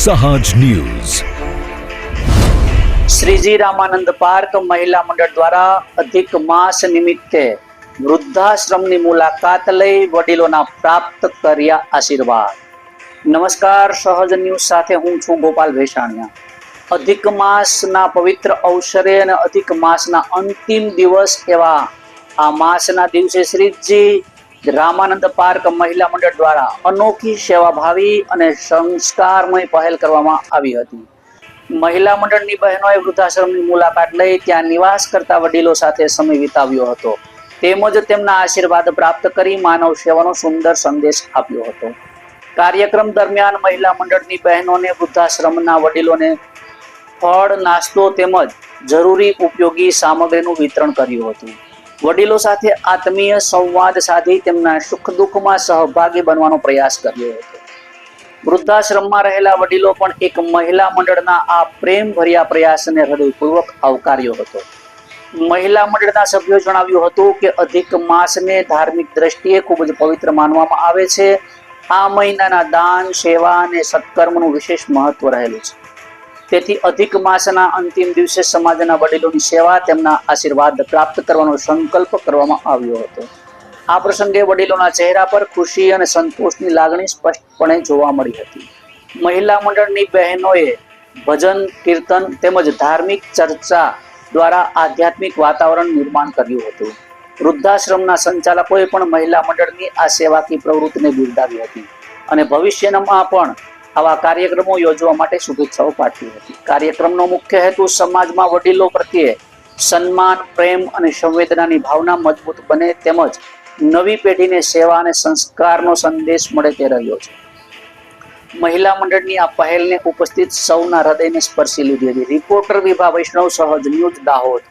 સહજ news. Shriji Ramanand park મહિલા મંડળ દ્વારા અધિક માસ નિમિત્તે વૃદ્ધાશ્રમની મુલાકાત લઈ વડીલોના પ્રાપ્ત કર્યા આશીર્વાદ. નમસ્કાર, સહજ ન્યૂઝ સાથે હું છું ગોપાલ ભેસાણિયા. અધિક માસના પવિત્ર અવસરે અને અધિક માસના અંતિમ દિવસ એવા આ માસના દિવસે શ્રીજી રામાનંદ પાર્ક મહિલા મંડળ દ્વારા અનોખી સેવાભાવી અને સંસ્કારમય પહેલ કરવામાં આવી હતી. મહિલા મંડળની બહેનોએ વૃદ્ધાશ્રમની મુલાકાત લઈ ત્યાં નિવાસ કરતા વડીલો સાથે સમય વિતાવ્યો હતો, તેમજ તેમના આશીર્વાદ પ્રાપ્ત કરી માનવ સેવાનો સુંદર સંદેશ આપ્યો હતો. કાર્યક્રમ દરમિયાન મહિલા મંડળની બહેનોને વૃદ્ધાશ્રમના વડીલોને ફળ, નાસ્તો તેમજ જરૂરી ઉપયોગી સામગ્રીનું વિતરણ કર્યું હતું. વડીલો સાથે આત્મીય સંવાદ સાધી તેમના સુખ દુઃખમાં સહભાગી બનવાનો પ્રયાસ કર્યો હતો. વૃદ્ધાશ્રમમાં રહેલા વડીલો પણ એક મહિલા મંડળના આ પ્રેમ ભર્યા પ્રયાસને હૃદયપૂર્વક આવકાર્યો હતો. મહિલા મંડળના સભ્યો જણાવ્યું હતું કે અધિક માસને ધાર્મિક દ્રષ્ટિએ ખૂબ જ પવિત્ર માનવામાં આવે છે. આ મહિનાના દાન, સેવા અને સત્કર્મનું વિશેષ મહત્વ રહેલું છે. તેથી અધિક માસના અંતિમ દિવસે સમાજના વડીલોની સેવા, તેમના આશીર્વાદ પ્રાપ્ત કરવાનો સંકલ્પ કરવામાં આવ્યો હતો. આ પ્રસંગે વડીલોના ચહેરા પર ખુશી અને સંતોષની લાગણી સ્પષ્ટપણે જોવા મળી હતી. મહિલા મંડળની બહેનોએ ભજન, કીર્તન તેમજ ધાર્મિક ચર્ચા દ્વારા આધ્યાત્મિક વાતાવરણ નિર્માણ કર્યું હતું. વૃદ્ધાશ્રમના સંચાલકોએ પણ મહિલા મંડળની આ સેવાકીય પ્રવૃત્તિને બિરદાવી હતી અને ભવિષ્યમાં પણ આવા કાર્યક્રમો યોજવા માટે શુભેચ્છાઓ પાઠવી હતી. કાર્યક્રમનો મુખ્ય હેતુ સમાજમાં વડીલો પ્રત્યે સન્માન, પ્રેમ અને સંવેદનાની ભાવના મજબૂત બને તેમજ નવી પેઢીને સેવા અને સંસ્કારનો સંદેશ મળે તે રહ્યો છે. મહિલા મંડળની આ પહેલને ઉપસ્થિત સૌના હૃદયને સ્પર્શી લીધી હતી. રિપોર્ટર વિભા વૈષ્ણવ, સહજ ન્યૂઝ, દાહોદ.